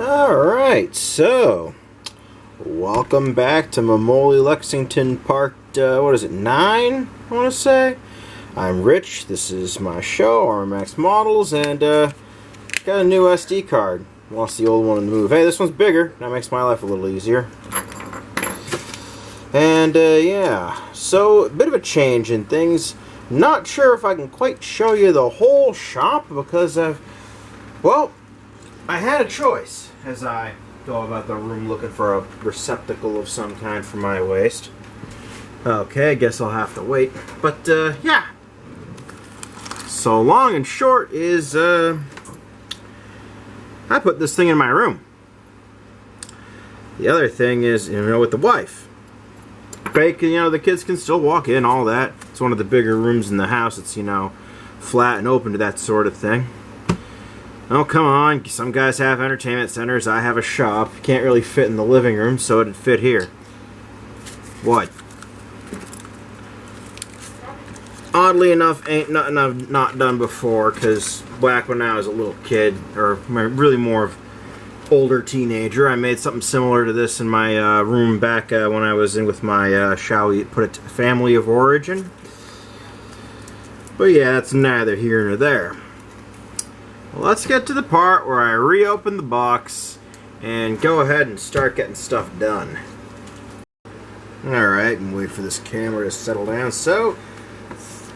Alright, so welcome back to Mamoli Lexington part, what is it, 9, I want to say? I'm Rich, this is my show, RMX Models, and got a new SD card. Lost the old one in the move. Hey, this one's bigger, that makes my life a little easier. And yeah, so a bit of a change in things. Not sure if I can quite show you the whole shop because well, I had a choice as I go about the room looking for a receptacle of some kind for my waste. Okay, I guess I'll have to wait. But, yeah. So long and short is, I put this thing in my room. The other thing is, with the wife. Great, the kids can still walk in, all that. It's one of the bigger rooms in the house. It's, flat and open to that sort of thing. Oh, come on. Some guys have entertainment centers. I have a shop. Can't really fit in the living room, so it'd fit here. What? Oddly enough, ain't nothing I've not done before, because back when I was a little kid, or really more of older teenager, I made something similar to this in my room back when I was in with my, shall we put it, family of origin. But yeah, that's neither here nor there. Let's get to the part where I reopen the box and go ahead and start getting stuff done. Alright, and wait for this camera to settle down. So,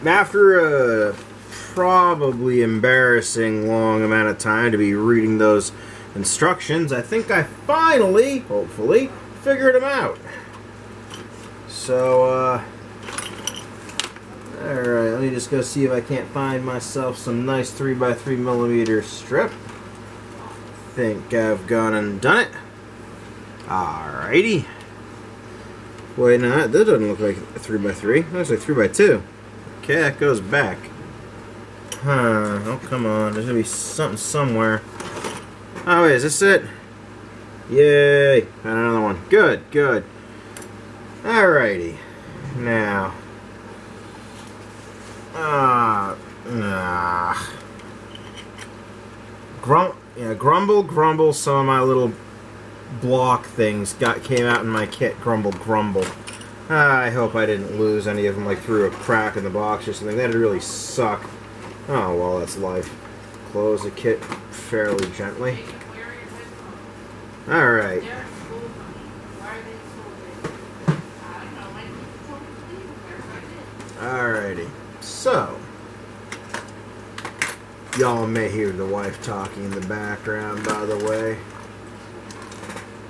after a probably embarrassing long amount of time to be reading those instructions, I think I finally, hopefully, figured them out. So, alright, let me just go see if I can't find myself some nice 3x3mm strip. Think I've gone and done it. Alrighty. Wait, no, that doesn't look like a 3x3. That looks like 3x2. Okay, that goes back. Huh, oh come on, there's gonna be something somewhere. Oh wait, is this it? Yay, found another one. Good, good. Alrighty. Now. Grumble, some of my little block things came out in my kit. Grumble. I hope I didn't lose any of them, like through a crack in the box or something. That'd really suck. Oh, well, that's life. Close the kit fairly gently. Alright. Alrighty. So, y'all may hear the wife talking in the background, by the way.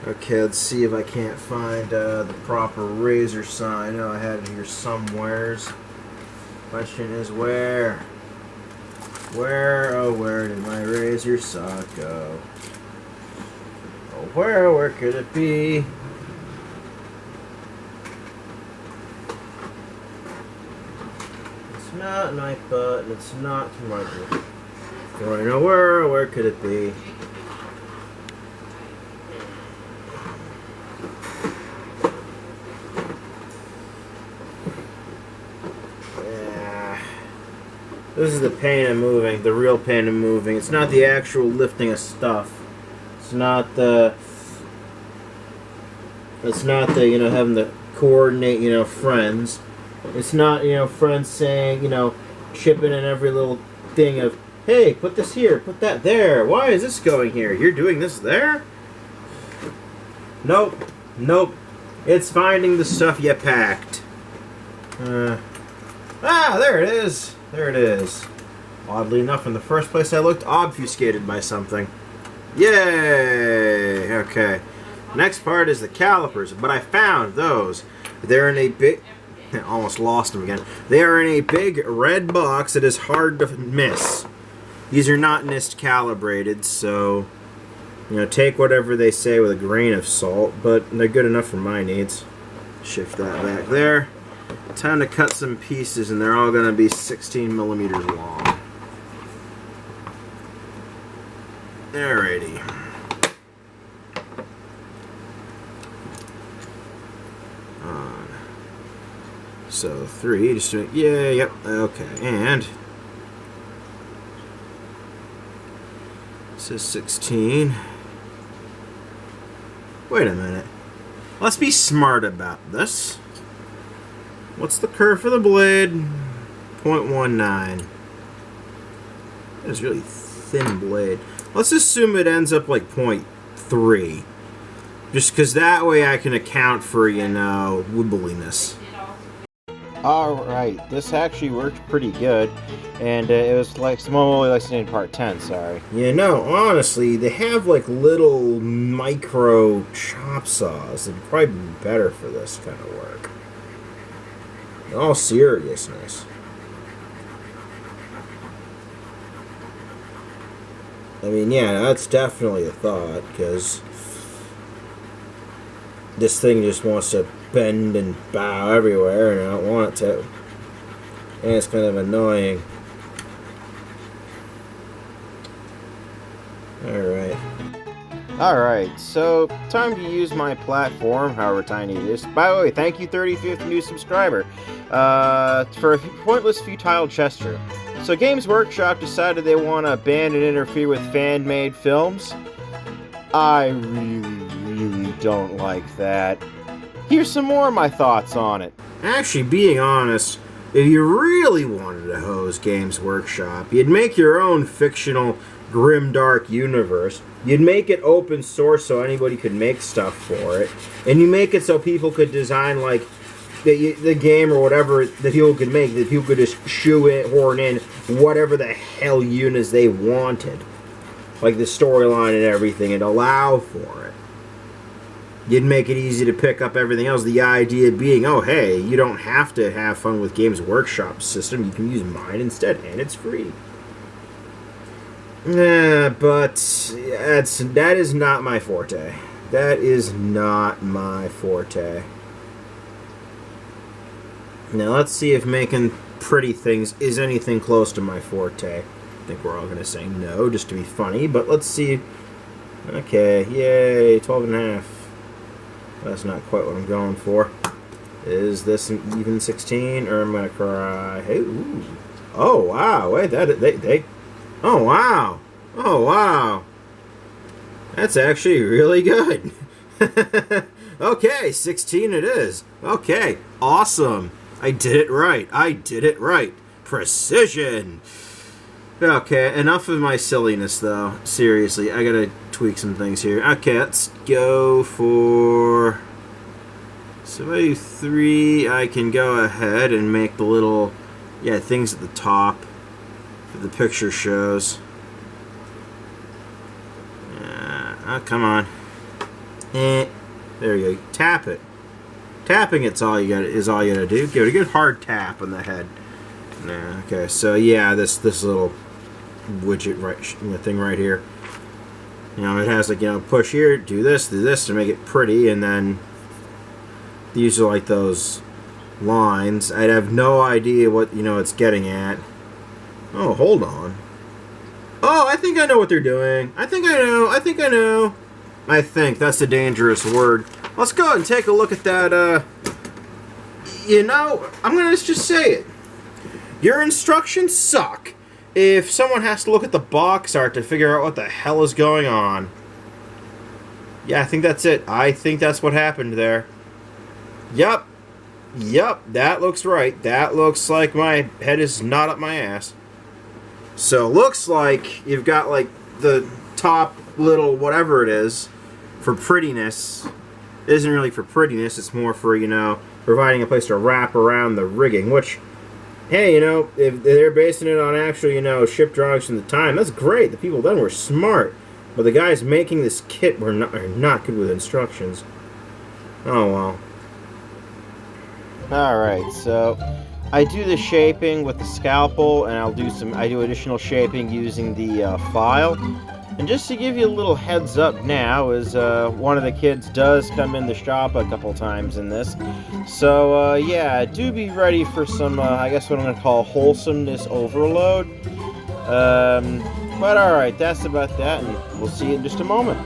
Okay, let's see if I can't find the proper razor sign. I know I had it here somewheres. Question is where? Where did my razor saw go? Oh, where could it be? It's not my butt, and it's not my butt. Going nowhere, where could it be? Yeah. This is the pain of moving, the real pain of moving. It's not the actual lifting of stuff. It's not the having to coordinate, friends. It's not, friends saying, chipping in every little thing of, hey, put this here, put that there. Why is this going here? You're doing this there? Nope. It's finding the stuff you packed. There it is. There it is. Oddly enough, in the first place I looked, obfuscated by something. Yay! Okay. Next part is the calipers, but I found those. They're in a big... I almost lost them again. They are in a big red box that is hard to miss. These are not NIST calibrated, so take whatever they say with a grain of salt, but they're good enough for my needs. Shift that back there. Time to cut some pieces, and they're all going to be 16mm long. Alrighty. So 3, just doing, yeah, yep, okay, and this is 16. Wait a minute. Let's be smart about this. What's the curve for the blade? 0.19. That's a really thin blade. Let's assume it ends up like 0.3. Just because that way I can account for, you know, wibbliness. Alright, this actually worked pretty good. And it was like Mamoli Lexington Part 10, sorry. You know, honestly, they have like little micro chop saws. It'd probably be better for this kind of work. In all seriousness. I mean, yeah, that's definitely a thought, because this thing just wants to bend and bow everywhere, and I don't want it to. And it's kind of annoying. Alright, so time to use my platform, however tiny it is. By the way, thank you 35th new subscriber for a pointless futile gesture. So Games Workshop decided they want to ban and interfere with fan-made films. I really don't like that. Here's some more of my thoughts on it. Actually, being honest, if you really wanted to hose Games Workshop, you'd make your own fictional grimdark universe. You'd make it open source so anybody could make stuff for it. And you make it so people could design, like, the game or whatever that people could make, that people could just horn in whatever the hell units they wanted. Like the storyline and everything, and allow for it. You'd make it easy to pick up everything else. The idea being, oh hey, you don't have to have fun with Games Workshop system, you can use mine instead, and it's free. But that is not my forte. That is not my forte. Now let's see if making pretty things is anything close to my forte. I think we're all going to say no, just to be funny, but let's see. Okay, yay, 12 and a half. That's not quite what I'm going for. Is this an even 16, or am I going to cry? Hey, ooh. Oh, wow, wait, oh, wow. Oh, wow. That's actually really good. Okay, 16 it is. Okay, awesome. I did it right. I did it right. Precision. Okay, enough of my silliness, though. Seriously, I gotta tweak some things here. Okay, let's go for... So if I do 3, I can go ahead and make the little, yeah, things at the top that the picture shows. Oh, come on. There you go. Tap it. Tapping is all you gotta do. Give it a good hard tap on the head. Okay, so yeah, this little widget thing right here. You know, it has like, you know, push here, do this to make it pretty, and then these are like those lines. I'd have no idea what, you know, it's getting at. Oh, hold on. Oh, I think I know what they're doing. I think I know. I think that's a dangerous word. Let's go ahead and take a look at that, you know, I'm going to just say it. Your instructions suck if someone has to look at the box art to figure out what the hell is going on. Yeah, I think that's it. I think that's what happened there. Yup. Yup, that looks right. That looks like my head is not up my ass. So, looks like you've got, like, the top little whatever it is for prettiness. It isn't really for prettiness, it's more for, you know, providing a place to wrap around the rigging, which, hey, you know, if they're basing it on actual, you know, ship drawings from the time, that's great. The people then were smart. But the guys making this kit are not good with instructions. Oh, well. Alright, so I do the shaping with the scalpel, and I do additional shaping using the file. And just to give you a little heads up now, is one of the kids does come in the shop a couple times in this. So, yeah, do be ready for some, I guess what I'm going to call wholesomeness overload. But alright, that's about that, and we'll see you in just a moment.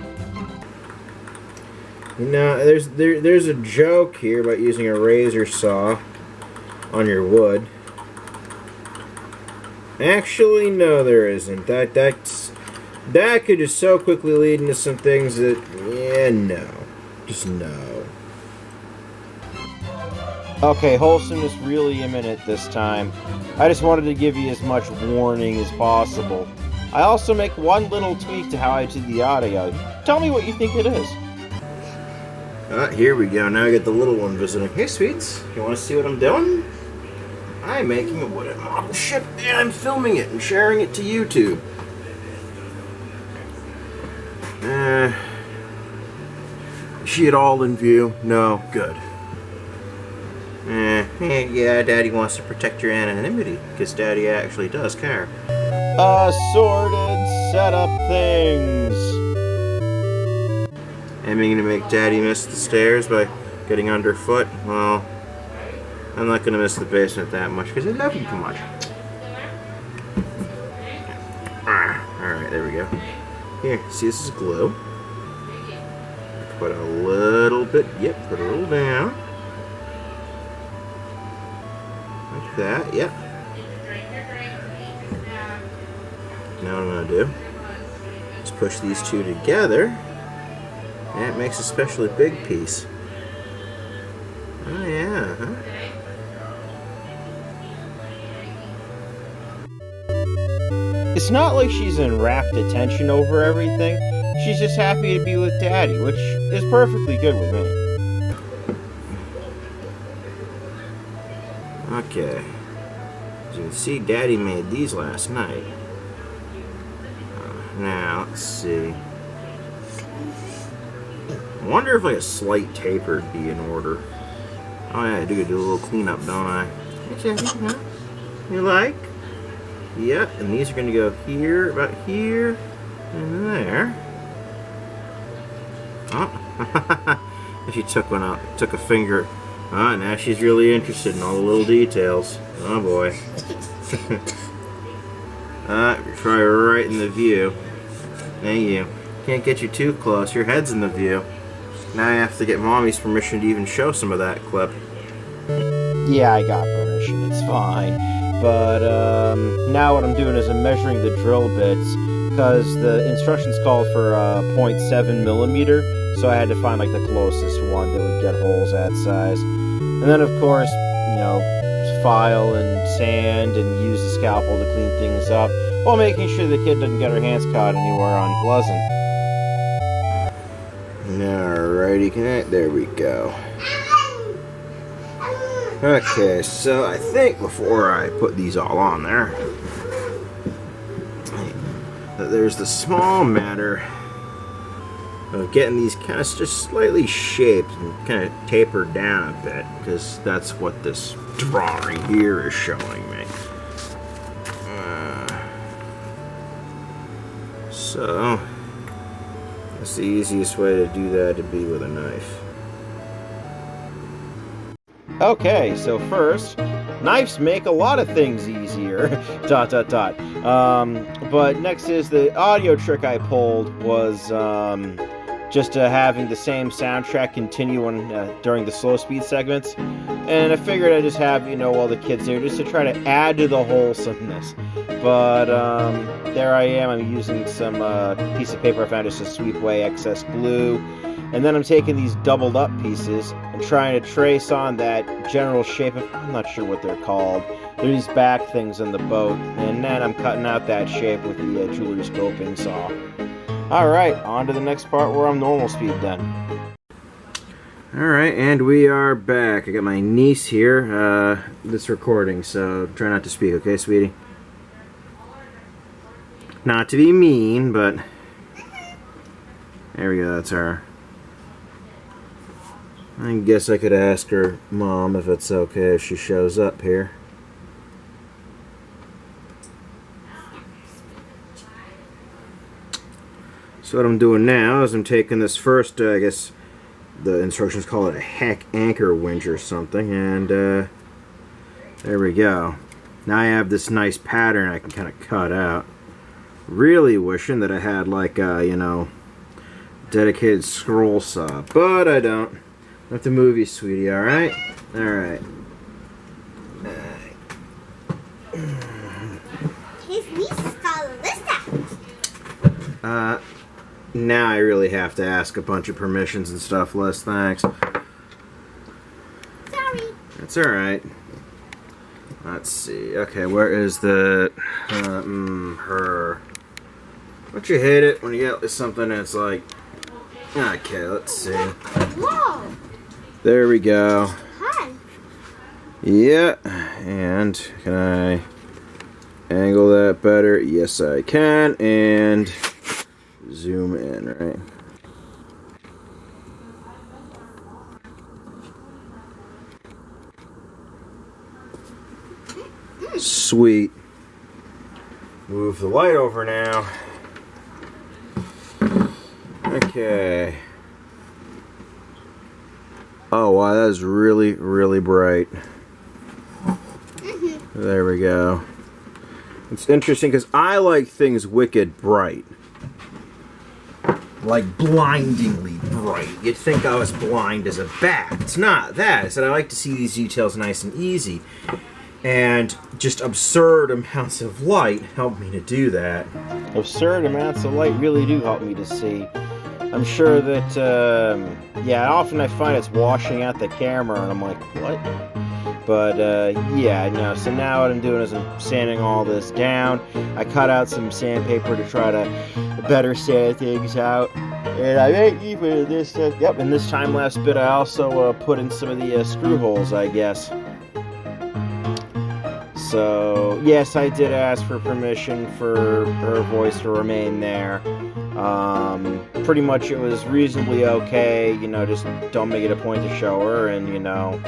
Now, there's a joke here about using a razor saw on your wood. Actually, no, there isn't. That could just so quickly lead into some things that, yeah, no. Just no. Okay, wholesomeness really imminent this time. I just wanted to give you as much warning as possible. I also make one little tweak to how I do the audio. Tell me what you think it is. Here we go. Now I get the little one visiting. Hey, sweets. You want to see what I'm doing? I'm making a wooden model ship, and I'm filming it and sharing it to YouTube. Is she at all in view? No. Good. Yeah, Daddy wants to protect your anonymity, because Daddy actually does care. Assorted setup things. Am I going to make Daddy miss the stairs by getting underfoot? Well, I'm not going to miss the basement that much, because I love you too much. Alright, there we go. Here, see, this is glue. Put a little bit, yep, put a little down. Like that, yep. Now what I'm going to do is push these two together, and it makes a especially big piece. Oh yeah, huh? It's not like she's in rapt attention over everything. She's just happy to be with Daddy, which is perfectly good with me. Okay. As you can see, Daddy made these last night. Now, let's see. I wonder if like a slight taper would be in order. Oh yeah, I do a little cleanup, don't I? You like? Yep, and these are going to go here, about here, and there. Oh, she took one out, took a finger. Ah, now she's really interested in all the little details. Oh boy. Try right in the view. Thank you. Can't get you too close, your head's in the view. Now I have to get Mommy's permission to even show some of that clip. Yeah, I got permission, it's fine. But now what I'm doing is I'm measuring the drill bits, because the instructions call for 0.7 millimeter, so I had to find like the closest one that would get holes that size. And then of course, you know, file and sand and use the scalpel to clean things up, while making sure the kid doesn't get her hands caught anywhere unpleasant. Alrighty, there we go. Okay, so I think before I put these all on there, that there's the small matter of getting these kind of just slightly shaped and kind of tapered down a bit, because that's what this drawing here is showing me. So, that's the easiest way to do that, to be with a knife. Okay, so first, knives make a lot of things easier, ... But next is the audio trick I pulled was just having the same soundtrack continue during the slow speed segments. And I figured I'd just have, you know, all the kids there just to try to add to the wholesomeness. But there I am, I'm using some piece of paper I found, just a Sweepway excess glue. And then I'm taking these doubled up pieces and trying to trace on that general shape of, I'm not sure what they're called. They're these back things in the boat. And then I'm cutting out that shape with the jewelry scoping saw. Alright, on to the next part where I'm normal speed then. Alright, and we are back. I got my niece here, this recording, so try not to speak, okay, sweetie? Not to be mean, but there we go, that's her. I guess I could ask her mom if it's okay if she shows up here. So what I'm doing now is I'm taking this first, I guess the instructions call it a heck anchor winch or something, and there we go. Now I have this nice pattern I can kind of cut out. Really wishing that I had like a, you know, dedicated scroll saw, but I don't. Not the movie, sweetie, alright? Alright. His niece is called Alyssa. Now I really have to ask a bunch of permissions and stuff. Les, thanks. Sorry. That's alright. Let's see. Okay, where is the... her... Don't you hate it when you get something that's like... Okay, let's see. Whoa. There we go. Hi. Yeah, and can I angle that better? Yes, I can. And zoom in, right? Sweet. Move the light over now. Okay. Oh wow, that is really, really bright. There we go. It's interesting because I like things wicked bright. Like blindingly bright. You'd think I was blind as a bat. It's not that. It's that I like to see these details nice and easy. And just absurd amounts of light help me to do that. Absurd amounts of light really do help me to see. I'm sure that, yeah, often I find it's washing out the camera and I'm like, what? But, yeah, no, so now what I'm doing is I'm sanding all this down. I cut out some sandpaper to try to better sand things out. And I think even this, yep, in this time-lapse bit I also put in some of the screw holes, I guess. So, yes, I did ask for permission for her voice to remain there. Pretty much it was reasonably okay, you know, just don't make it a point to show her and, you know,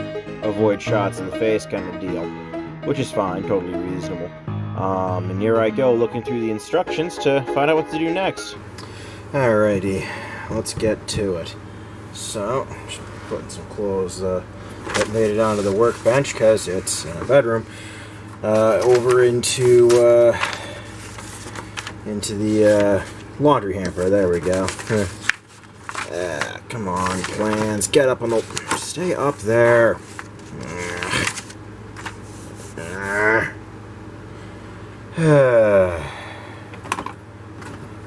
avoid shots of the face kind of deal. Which is fine, totally reasonable. And here I go looking through the instructions to find out what to do next. Alrighty, let's get to it. So, just putting some clothes that made it onto the workbench because it's in a bedroom. Over into the laundry hamper. There we go. Come on, plans. Get up on the... Stay up there.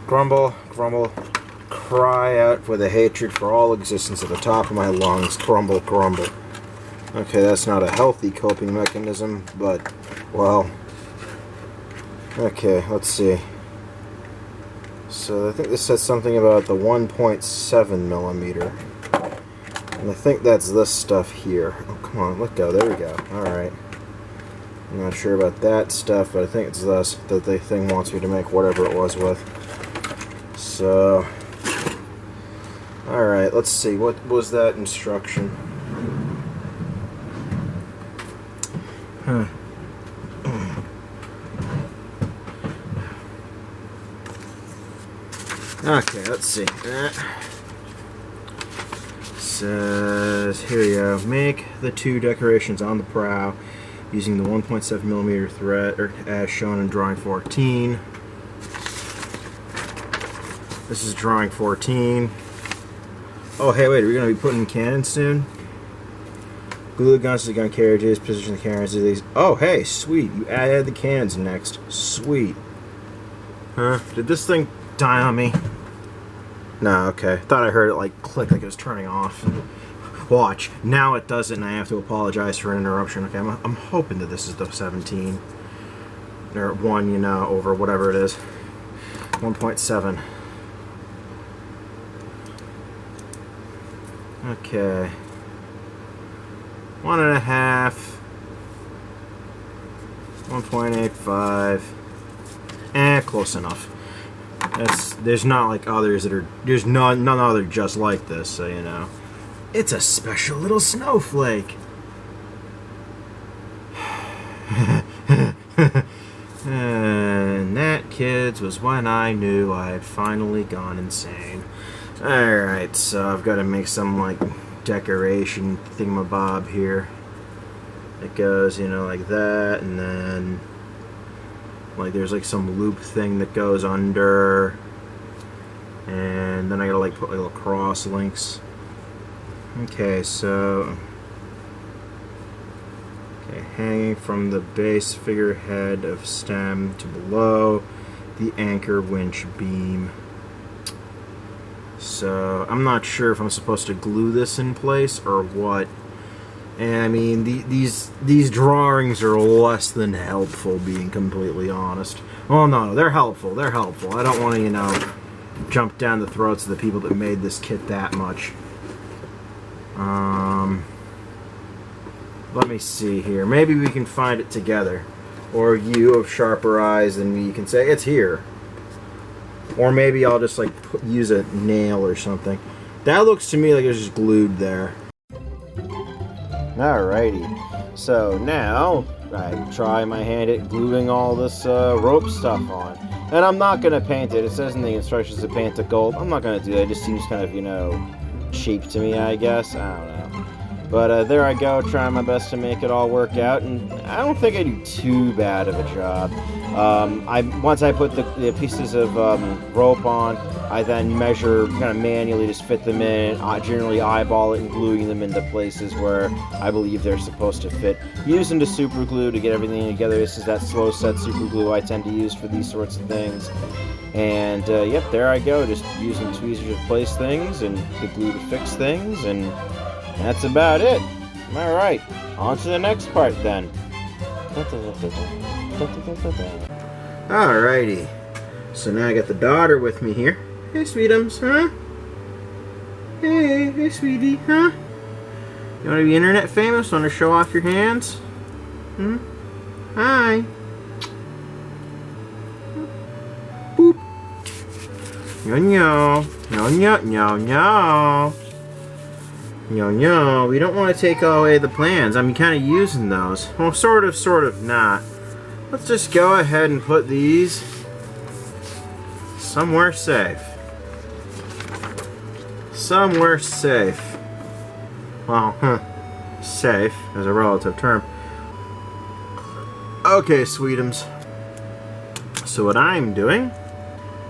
Grumble, grumble, cry out with a hatred for all existence at the top of my lungs. Grumble, grumble. Okay, that's not a healthy coping mechanism, but, well... Okay, let's see. So I think this says something about the 1.7 millimeter. And I think that's this stuff here. Oh, come on, let go. There we go. Alright. I'm not sure about that stuff, but I think it's this that the thing wants me to make whatever it was with. So... Alright, let's see. What was that instruction? Huh. Okay, let's see. Says, here we go. Make the two decorations on the prow using the 1.7 millimeter thread, or as shown in drawing 14. This is drawing 14. Oh, hey, wait, are we going to be putting Canon soon? Glue the guns to the gun carriages, position the cannons to these. Oh, hey, sweet. You added the cannons next. Sweet. Huh? Did this thing die on me? No, okay. Thought I heard it like click like it was turning off. Watch. Now it does it and I have to apologize for an interruption. Okay, I'm hoping that this is the 17. Or 1, you know, over whatever it is. 1.7. Okay. 1.5. 1.85. Close enough. There's not like others that are... There's none other just like this, so you know. It's a special little snowflake. And that, kids, was when I knew I had finally gone insane. Alright, so I've got to make some, like, decoration thingamabob here. It goes, you know, like that, and then... Like, there's, like, some loop thing that goes under. And then I gotta, like, put little cross links. Okay, so... Okay, hanging from the base figurehead of stem to below the anchor winch beam. so I'm not sure if I'm supposed to glue this in place or what. And I mean, these drawings are less than helpful, being completely honest. Well, no, they're helpful. They're helpful. I don't want to, you know, jump down the throats of the people that made this kit that much. Let me see here. Maybe we can find it together. Or you have sharper eyes than me, you can say, it's here. Or maybe I'll just, like, use a nail or something. That looks to me like it's just glued there. Alrighty. So now, I try my hand at gluing all this rope stuff on. And I'm not going to paint it. It says in the instructions to paint it gold. I'm not going to do that. It just seems kind of, you know, cheap to me, I guess. I don't know. But there I go, trying my best to make it all work out, and I don't think I do too bad of a job. Once I put the pieces of rope on, I then measure, kind of manually just fit them in, generally eyeball it and gluing them into places where I believe they're supposed to fit. Using the super glue to get everything together. This is that slow set super glue I tend to use for these sorts of things. And yep, there I go, just using tweezers to place things and the glue to fix things, and that's about it. Alright, on to the next part then. Alrighty. So now I got the daughter with me here. Hey, sweetums, huh? Hey, sweetie, huh? You want to be internet famous? Want to show off your hands? Hmm? Hi. Boop. No. No, we don't want to take away the plans. I'm kind of using those. Well, sort of not. Let's just go ahead and put these somewhere safe. Somewhere safe. Well, safe is a relative term. Okay, sweetums. So what I'm doing,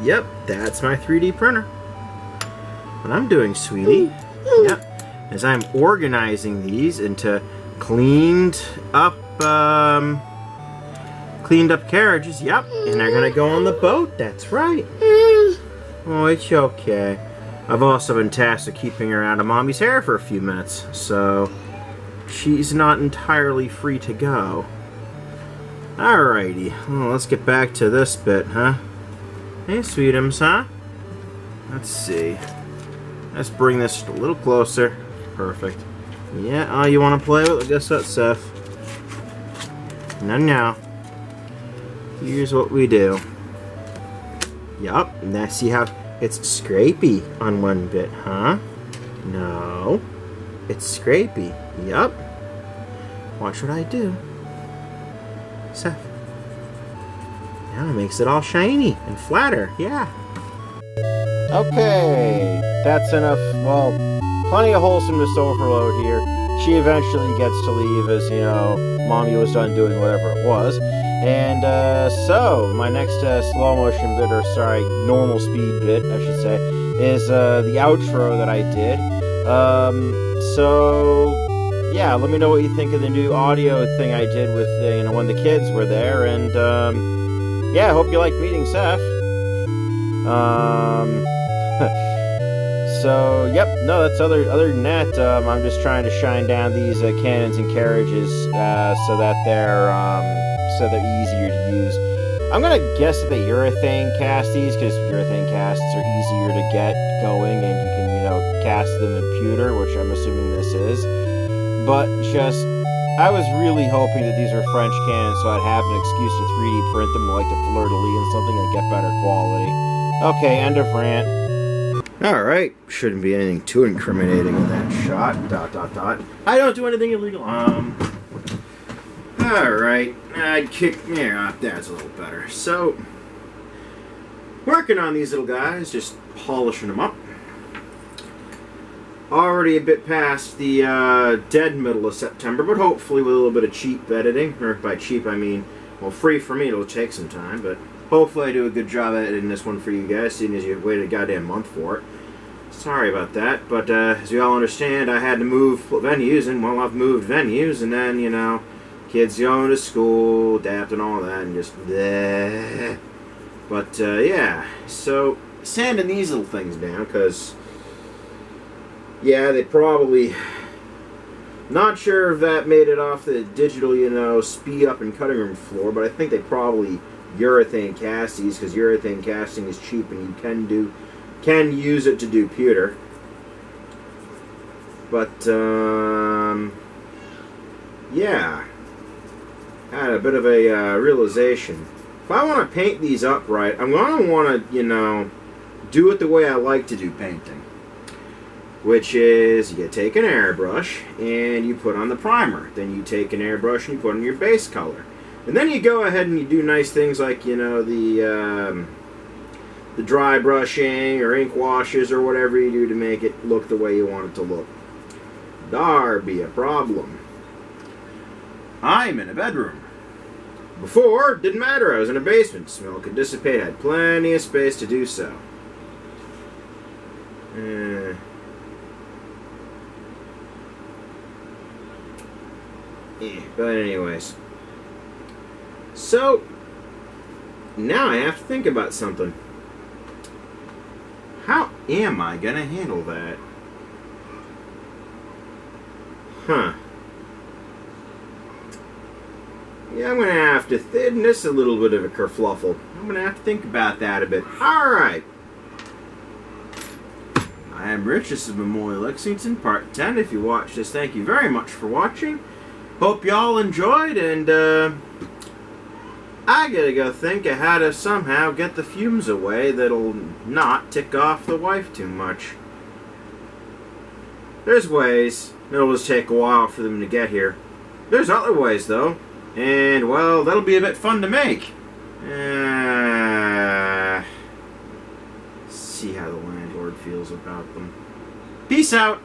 yep, that's my 3D printer. What I'm doing, sweetie, yep, is I'm organizing these into cleaned up carriages, yep, and they're gonna go on the boat, that's right. Oh, it's okay. I've also been tasked with keeping her out of Mommy's hair for a few minutes, so she's not entirely free to go. Alrighty, well, let's get back to this bit, huh? Hey, sweetums, huh? Let's see. Let's bring this just a little closer. Perfect. Yeah, oh, you want to play with it? Guess what, Seth? No. Here's what we do. Yup, now see how it's scrapey on one bit, huh? No. It's scrapey. Yup. Watch what I do. Seth. Now it makes it all shiny and flatter, yeah. Okay, that's enough, well, plenty of wholesomeness overload here. She eventually gets to leave as, you know, Mommy was done doing whatever it was. And, so, my next slow motion bit, or sorry, normal speed bit, I should say, is the outro that I did. So, yeah, let me know what you think of the new audio thing I did with, you know, when the kids were there, and, yeah, I hope you like meeting Seth. So, yep, no, that's other than that, I'm just trying to shine down these cannons and carriages, so that they're easier to use. I'm gonna guess that they urethane cast these, because urethane casts are easier to get going, and you can, you know, cast them in pewter, which I'm assuming this is. But just, I was really hoping that these were French cannons, so I'd have an excuse to 3D print them, like the fleur-de-lis and something, and get better quality. Okay, end of rant. Alright, shouldn't be anything too incriminating in that shot. ... I don't do anything illegal. Alright, I'd kick... Yeah, that's a little better. So, working on these little guys, just polishing them up. Already a bit past the dead middle of September, but hopefully with a little bit of cheap editing. Or by cheap, I mean, well, free for me, it'll take some time, but hopefully I do a good job editing this one for you guys, seeing as you've waited a goddamn month for it. Sorry about that, but as you all understand, I had to move venues, and well, I've moved venues, and then, you know, kids going to school, adapting all that, and just bleh. But, yeah, so, sanding these little things down, because Yeah, they probably... Not sure if that made it off the digital, you know, speed up and cutting room floor, but I think they probably urethane cast these, because urethane casting is cheap and you can use it to do pewter. But, yeah. Had a bit of a realization. If I want to paint these up right, I'm going to want to, you know, do it the way I like to do painting. Which is, you take an airbrush and you put on the primer. Then you take an airbrush and you put on your base color. And then you go ahead and you do nice things like, you know, the dry brushing or ink washes or whatever you do to make it look the way you want it to look. Dar be a problem. I'm in a bedroom. Before, didn't matter, I was in a basement. Smell could dissipate, had plenty of space to do so. But anyways. So, now I have to think about something. How am I going to handle that? Huh. Yeah, I'm going to have to... This is a little bit of a kerfluffle. I'm going to have to think about that a bit. Alright. I am Rich. This is Mamoli Lexington, Part 10. If you watched this, thank you very much for watching. Hope y'all enjoyed, and I gotta go think of how to somehow get the fumes away that'll not tick off the wife too much. There's ways. It'll just take a while for them to get here. There's other ways, though. And, well, that'll be a bit fun to make. See how the landlord feels about them. Peace out!